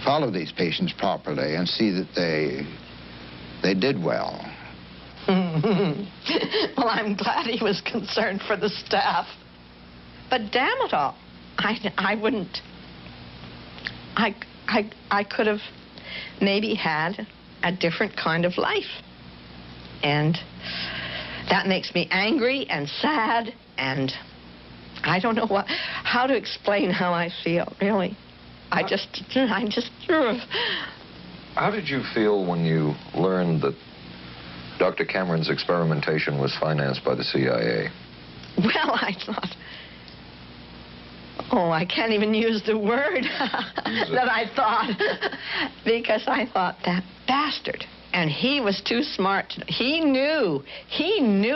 follow these patients properly and see that they did well. Well, I'm glad he was concerned for the staff. But damn it all, I wouldn't. I could have maybe had a different kind of life. And that makes me angry and sad, and I don't know how to explain how I feel, really. I just... How did you feel when you learned that Dr. Cameron's experimentation was financed by the CIA? Well, I thought... Oh, I can't even use the word that I thought, because I thought, that bastard. And he was too smart. He knew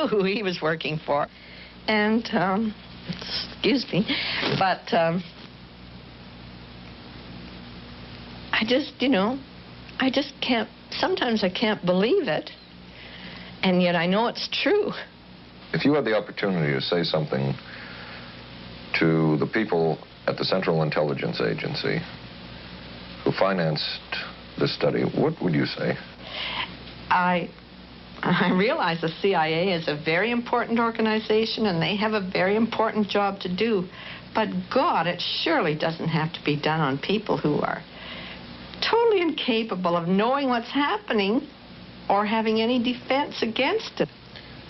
who he was working for. And, excuse me, but I just, I just can't, sometimes I can't believe it, and yet I know it's true. If you had the opportunity to say something to the people at the Central Intelligence Agency who financed this study, what would you say? I realize the CIA is a very important organization and they have a very important job to do. But God, it surely doesn't have to be done on people who are totally incapable of knowing what's happening or having any defense against it.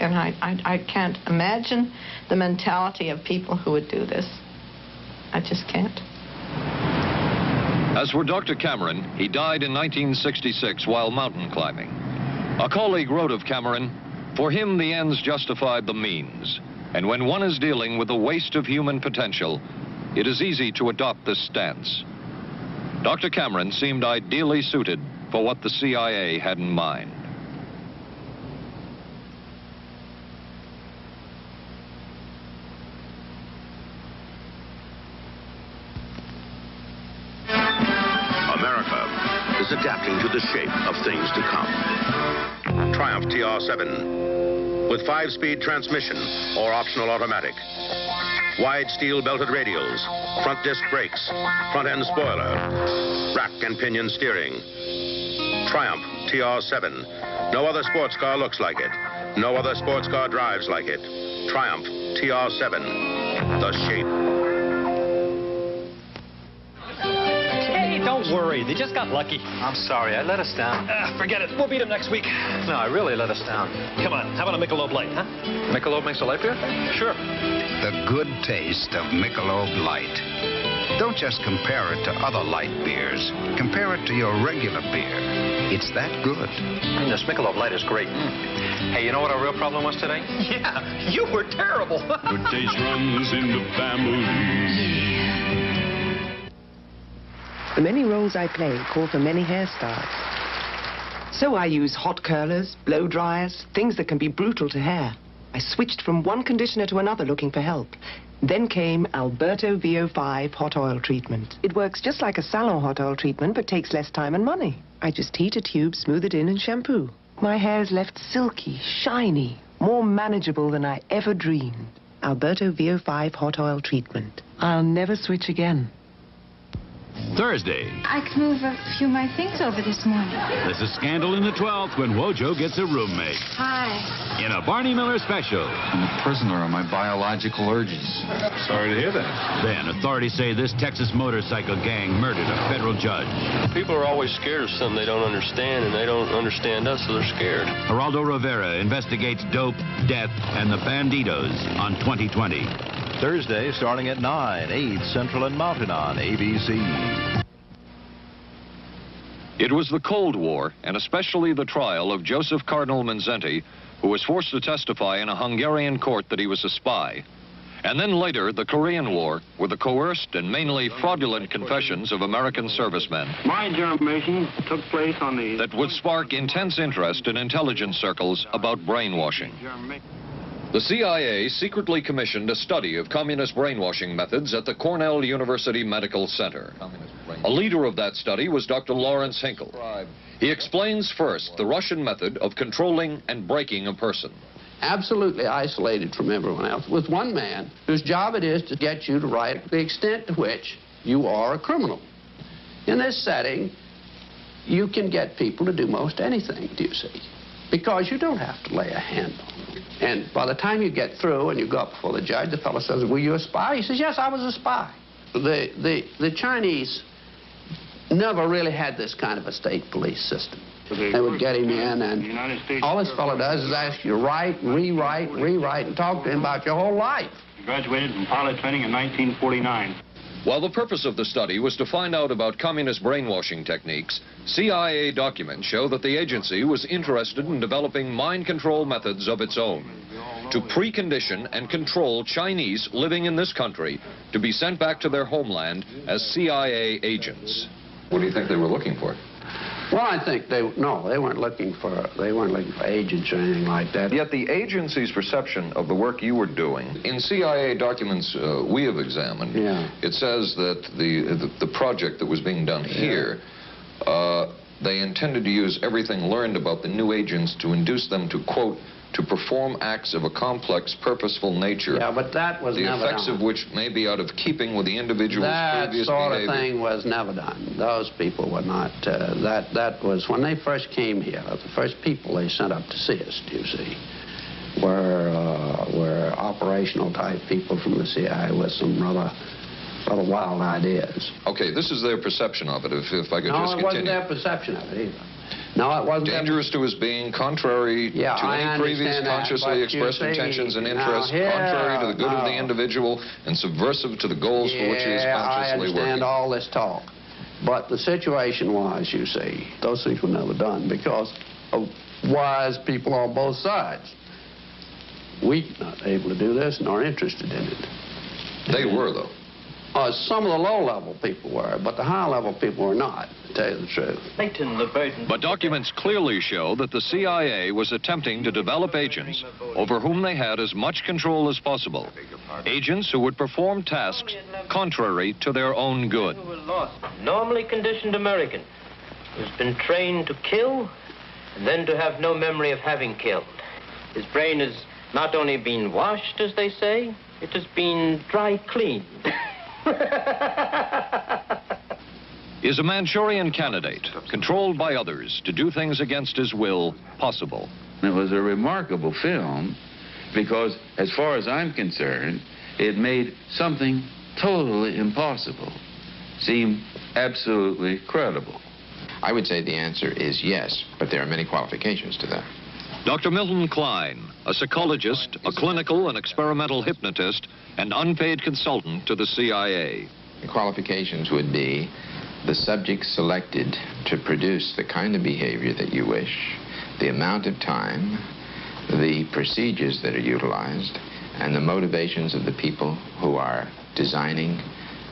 And I can't imagine the mentality of people who would do this. I just can't. As for Dr. Cameron, he died in 1966 while mountain climbing. A colleague wrote of Cameron, "For him, the ends justified the means. And when one is dealing with the waste of human potential, it is easy to adopt this stance." Dr. Cameron seemed ideally suited for what the CIA had in mind. America is adapting to the shape of things to come. Triumph TR7 with 5-speed transmission or optional automatic. Wide steel belted radials, front disc brakes, front end spoiler, rack and pinion steering. Triumph TR7. No other sports car looks like it. No other sports car drives like it. Triumph TR7. The shape. Don't worry, they just got lucky. I'm sorry, I let us down. Forget it. We'll beat them next week. No, I really let us down. Come on, how about a Michelob Light, huh? Michelob makes a light beer? Sure. The good taste of Michelob Light. Don't just compare it to other light beers. Compare it to your regular beer. It's that good. This Michelob Light is great. Hey, you know what our real problem was today? Yeah, you were terrible. Good taste runs in the family. The many roles I play call for many hairstyles. So I use hot curlers, blow dryers, things that can be brutal to hair. I switched from one conditioner to another looking for help. Then came Alberto VO5 hot oil treatment. It works just like a salon hot oil treatment, but takes less time and money. I just heat a tube, smooth it in, and shampoo. My hair is left silky, shiny, more manageable than I ever dreamed. Alberto VO5 hot oil treatment. I'll never switch again. Thursday. I can move a few of my things over this morning. There's a scandal in the 12th when Wojo gets a roommate. Hi. In a Barney Miller special. I'm a prisoner of my biological urges. Sorry to hear that. Then authorities say this Texas motorcycle gang murdered a federal judge. People are always scared of something they don't understand, and they don't understand us, so they're scared. Geraldo Rivera investigates dope, death, and the Bandidos on 2020. Thursday, starting at 9, 8 Central and Mountain on ABC. It was the Cold War, and especially the trial of Joseph Cardinal Mindszenty, who was forced to testify in a Hungarian court that he was a spy. And then later, the Korean War, with the coerced and mainly fraudulent confessions of American servicemen. My information took place on the... that would spark intense interest in intelligence circles about brainwashing. The CIA secretly commissioned a study of communist brainwashing methods at the Cornell University Medical Center. A leader of that study was Dr. Lawrence Hinkle. He explains first the Russian method of controlling and breaking a person. Absolutely isolated from everyone else, with one man whose job it is to get you to write the extent to which you are a criminal. In this setting, you can get people to do most anything, do you see? Because you don't have to lay a hand on them. And by the time you get through and you go up before the judge, the fellow says, were you a spy? He says, yes, I was a spy. The Chinese never really had this kind of a state police system. They would get him in, and all this fellow does is ask you to write, rewrite, and talk to him about your whole life. Graduated from pilot training in 1949. While the purpose of the study was to find out about communist brainwashing techniques, CIA documents show that the agency was interested in developing mind control methods of its own to precondition and control Chinese living in this country to be sent back to their homeland as CIA agents. What do you think they were looking for? Well, I think they weren't looking for agents or anything like that. Yet the agency's perception of the work you were doing, in CIA documents we have examined, it says that the project that was being done here, they intended to use everything learned about the new agents to induce them to, quote, to perform acts of a complex, purposeful nature. Yeah, but that was never done. The effects of which may be out of keeping with the individual's previous behavior. That sort of thing was never done. Those people were not, that was, when they first came here, the first people they sent up to see us, you see, were operational type people from the CIA with some rather wild ideas. Okay, this is their perception of it, if I could just continue. No, it wasn't their perception of it either. No, it wasn't. Dangerous to his being, contrary to any previous consciously expressed intentions and interests, contrary to the good of the individual, and subversive to the goals for which he is consciously working. I understand all this talk. But the situation was, you see, those things were never done because of wise people on both sides. We were not able to do this nor interested in it. They were, though. Some of the low-level people were, but the high-level people were not, to tell you the truth. But documents clearly show that the CIA was attempting to develop agents over whom they had as much control as possible. Agents who would perform tasks contrary to their own good. Normally conditioned American who's been trained to kill and then to have no memory of having killed. His brain has not only been washed, as they say, it has been dry cleaned. Is a Manchurian candidate, controlled by others to do things against his will, possible? It was a remarkable film because, as far as I'm concerned, it made something totally impossible seem absolutely credible. I would say the answer is yes, but there are many qualifications to that. Dr. Milton Klein, a psychologist, a clinical and experimental hypnotist, and unpaid consultant to the CIA. The qualifications would be the subject selected to produce the kind of behavior that you wish, the amount of time, the procedures that are utilized, and the motivations of the people who are designing,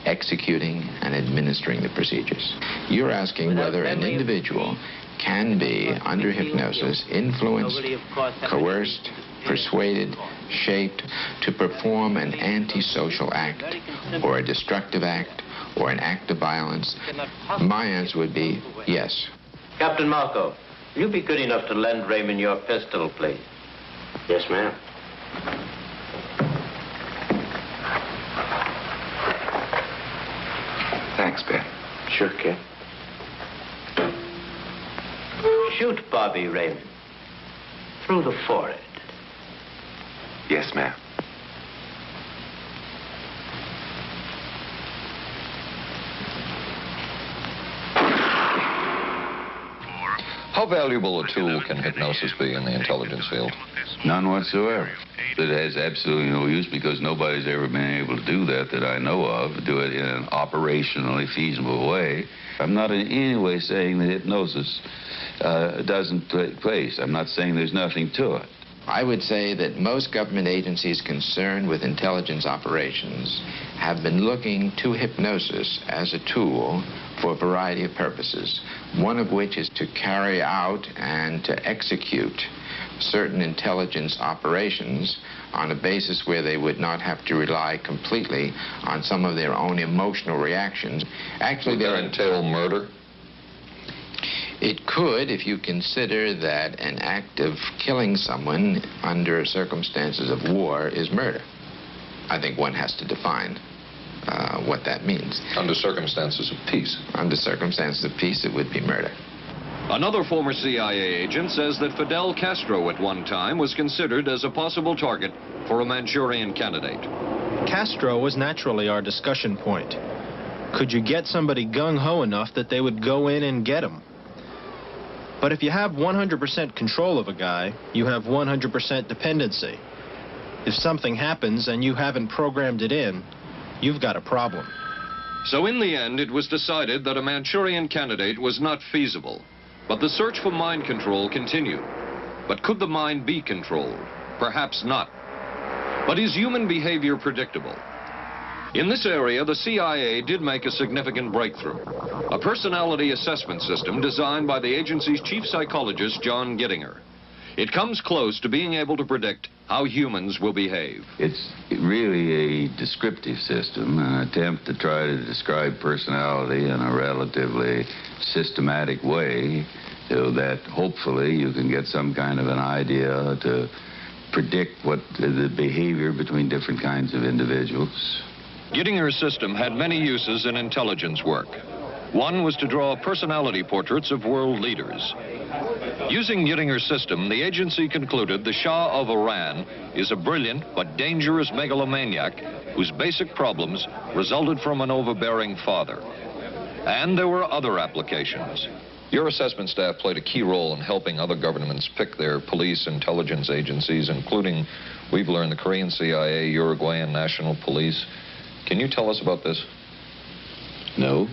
executing, and administering the procedures. You're asking whether an individual can be, under hypnosis, influenced, coerced, persuaded, shaped to perform an antisocial act, or a destructive act, or an act of violence. My answer would be yes. Captain Marco, will you be good enough to lend Raymond your pistol, please? Yes, ma'am. Thanks, Ben. Sure, kid. Shoot Bobby, Raymond. Through the forehead. Yes, ma'am. How valuable a tool can hypnosis be in the intelligence field? None whatsoever. It has absolutely no use because nobody's ever been able to do that I know of, do it in an operationally feasible way. I'm not in any way saying that hypnosis doesn't take place. I'm not saying there's nothing to it. I would say that most government agencies concerned with intelligence operations have been looking to hypnosis as a tool for a variety of purposes, one of which is to carry out and to execute certain intelligence operations on a basis where they would not have to rely completely on some of their own emotional reactions. Actually, would that entail murder? It could, if you consider that an act of killing someone under circumstances of war is murder. I think one has to define what that means. Under circumstances of peace? Under circumstances of peace, it would be murder. Another former CIA agent says that Fidel Castro at one time was considered as a possible target for a Manchurian candidate. Castro was naturally our discussion point. Could you get somebody gung-ho enough that they would go in and get him? But if you have 100% control of a guy, you have 100% dependency. If something happens and you haven't programmed it in, you've got a problem. So in the end, it was decided that a Manchurian candidate was not feasible. But the search for mind control continued. But could the mind be controlled? Perhaps not. But is human behavior predictable? In this area, the CIA did make a significant breakthrough. A personality assessment system designed by the agency's chief psychologist, John Gittinger. It comes close to being able to predict how humans will behave. It's really a descriptive system, an attempt to try to describe personality in a relatively systematic way so that hopefully you can get some kind of an idea to predict what the behavior between different kinds of individuals. Gittinger's system had many uses in intelligence work. One was to draw personality portraits of world leaders. Using Gittinger's system, the agency concluded the Shah of Iran is a brilliant but dangerous megalomaniac whose basic problems resulted from an overbearing father. And there were other applications. Your assessment staff played a key role in helping other governments pick their police intelligence agencies, including, we've learned, the Korean CIA, Uruguayan National Police. Can you tell us about this? No.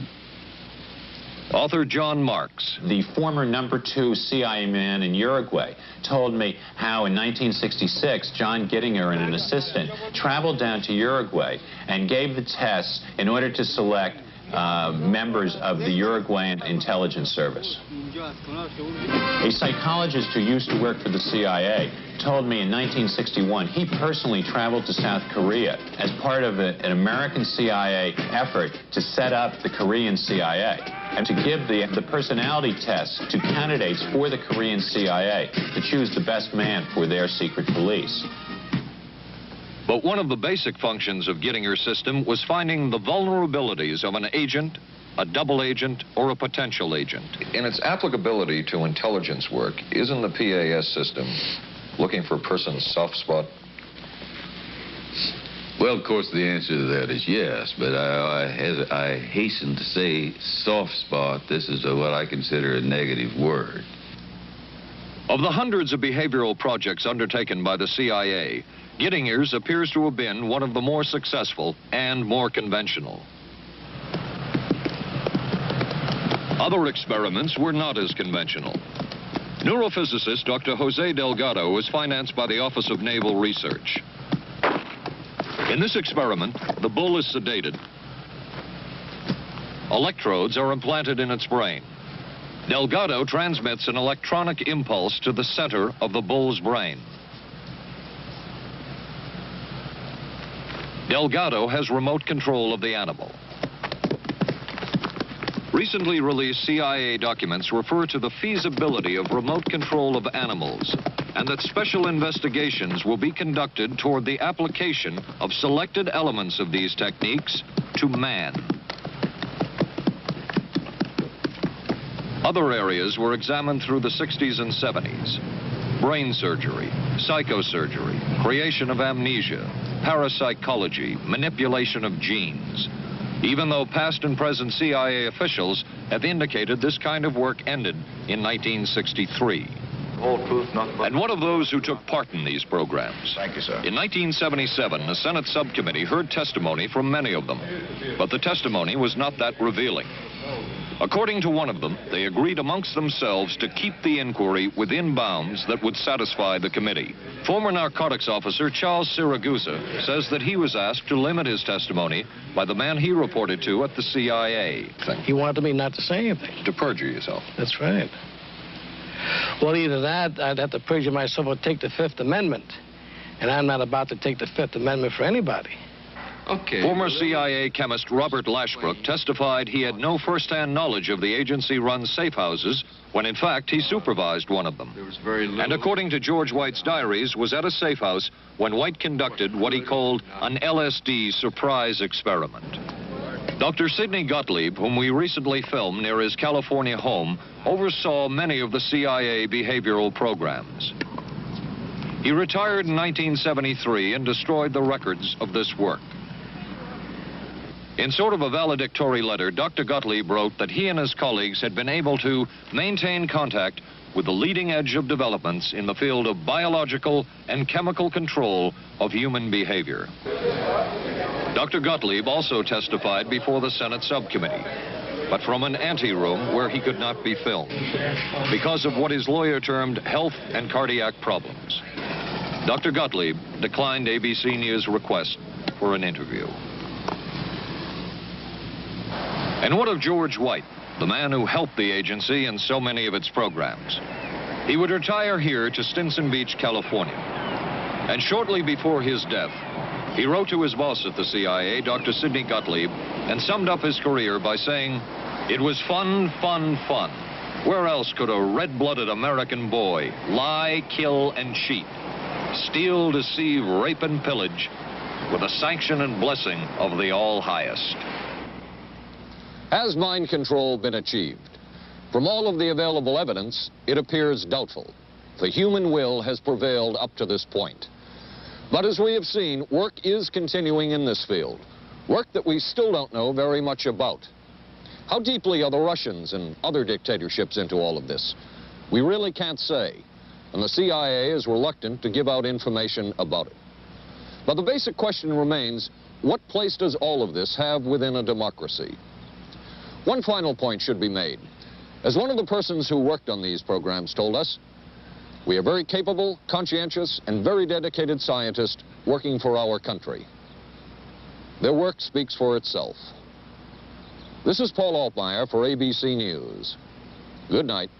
Author John Marks. The former #2 CIA man in Uruguay told me how in 1966 John Gittinger and an assistant traveled down to Uruguay and gave the tests in order to select members of the Uruguayan intelligence service. A psychologist who used to work for the CIA told me in 1961 he personally traveled to South Korea as part of an American CIA effort to set up the Korean CIA and to give the personality tests to candidates for the Korean CIA to choose the best man for their secret police. But one of the basic functions of Gittinger's system was finding the vulnerabilities of an agent, a double agent, or a potential agent. In its applicability to intelligence work, isn't the PAS system looking for a person's soft spot? Well, of course, the answer to that is yes, but I hasten to say soft spot. This is what I consider a negative word. Of the hundreds of behavioral projects undertaken by the CIA, Gittinger's appears to have been one of the more successful and more conventional. Other experiments were not as conventional. Neurophysicist Dr. Jose Delgado was financed by the Office of Naval Research. In this experiment, the bull is sedated. Electrodes are implanted in its brain. Delgado transmits an electronic impulse to the center of the bull's brain. Delgado has remote control of the animal. Recently released CIA documents refer to the feasibility of remote control of animals and that special investigations will be conducted toward the application of selected elements of these techniques to man. Other areas were examined through the 60s and 70s. Brain surgery, psychosurgery, creation of amnesia, parapsychology, manipulation of genes. Even though past and present CIA officials have indicated this kind of work ended in 1963. Whole truth, nothing but... And one of those who took part in these programs. Thank you, sir. In 1977, a Senate subcommittee heard testimony from many of them, but the testimony was not that revealing. According to one of them, they agreed amongst themselves to keep the inquiry within bounds that would satisfy the committee. Former narcotics officer Charles Siragusa says that he was asked to limit his testimony by the man he reported to at the CIA. He wanted me not to say anything. To perjure yourself. That's right. Well, either that, I'd have to perjure myself or take the Fifth Amendment. And I'm not about to take the Fifth Amendment for anybody. Okay. Former CIA chemist Robert Lashbrook testified he had no first-hand knowledge of the agency-run safe houses when, in fact, he supervised one of them. There was very little... And according to George White's diaries, was at a safe house when White conducted what he called an LSD surprise experiment. Dr. Sidney Gottlieb, whom we recently filmed near his California home, oversaw many of the CIA behavioral programs. He retired in 1973 and destroyed the records of this work. In sort of a valedictory letter, Dr. Gottlieb wrote that he and his colleagues had been able to maintain contact with the leading edge of developments in the field of biological and chemical control of human behavior. Dr. Gottlieb also testified before the Senate subcommittee, but from an anteroom where he could not be filmed because of what his lawyer termed health and cardiac problems. Dr. Gottlieb declined ABC News' request for an interview. And what of George White, the man who helped the agency in so many of its programs? He would retire here to Stinson Beach, California. And shortly before his death, he wrote to his boss at the CIA, Dr. Sidney Gottlieb, and summed up his career by saying, "It was fun, fun, fun. Where else could a red-blooded American boy lie, kill, and cheat, steal, deceive, rape, and pillage with the sanction and blessing of the All-Highest?" Has mind control been achieved? From all of the available evidence, it appears doubtful. The human will has prevailed up to this point. But as we have seen, work is continuing in this field, work that we still don't know very much about. How deeply are the Russians and other dictatorships into all of this? We really can't say, and the CIA is reluctant to give out information about it. But the basic question remains, what place does all of this have within a democracy? One final point should be made. As one of the persons who worked on these programs told us, we are very capable, conscientious, and very dedicated scientists working for our country. Their work speaks for itself. This is Paul Altmaier for ABC News. Good night.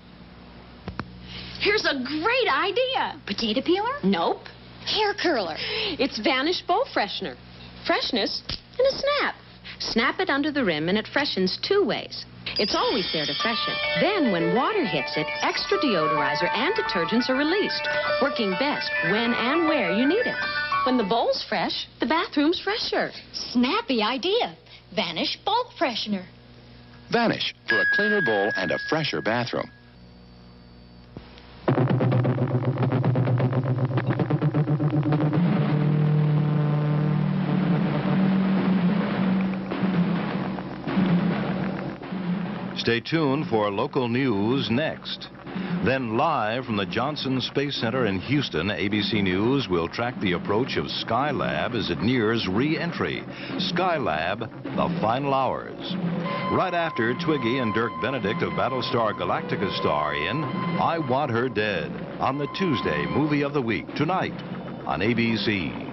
Here's a great idea. Potato peeler? Nope. Hair curler. It's Vanish Bowl Freshener. Freshness in a snap. Snap it under the rim and it freshens 2 ways. It's always there to freshen. Then when water hits it, extra deodorizer and detergents are released, working best when and where you need it. When the bowl's fresh, the bathroom's fresher. Snappy idea. Vanish Bowl Freshener. Vanish for a cleaner bowl and a fresher bathroom. Stay tuned for local news next. Then live from the Johnson Space Center in Houston, ABC News will track the approach of Skylab as it nears re-entry. Skylab, the final hours. Right after Twiggy and Dirk Benedict of Battlestar Galactica star in I Want Her Dead on the Tuesday Movie of the Week tonight on ABC.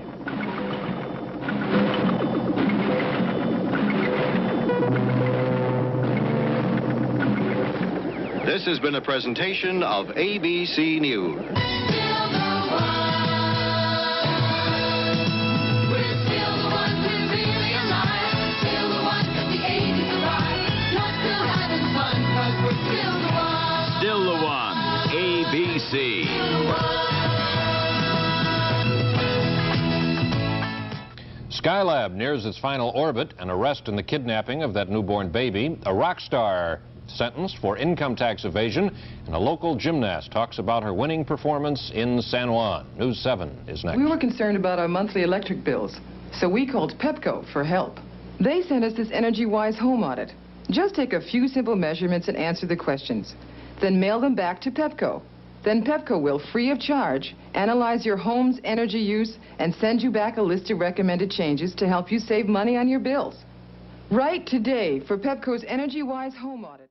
This has been a presentation of ABC News. Still the one, ABC. Skylab nears its final orbit. An arrest in the kidnapping of that newborn baby. A rock star sentenced for income tax evasion, and a local gymnast talks about her winning performance in San Juan. News 7 is next. We were concerned about our monthly electric bills, so we called Pepco for help. They sent us this EnergyWise home audit. Just take a few simple measurements and answer the questions. Then mail them back to Pepco. Then Pepco will, free of charge, analyze your home's energy use and send you back a list of recommended changes to help you save money on your bills. Write today for Pepco's EnergyWise home audit.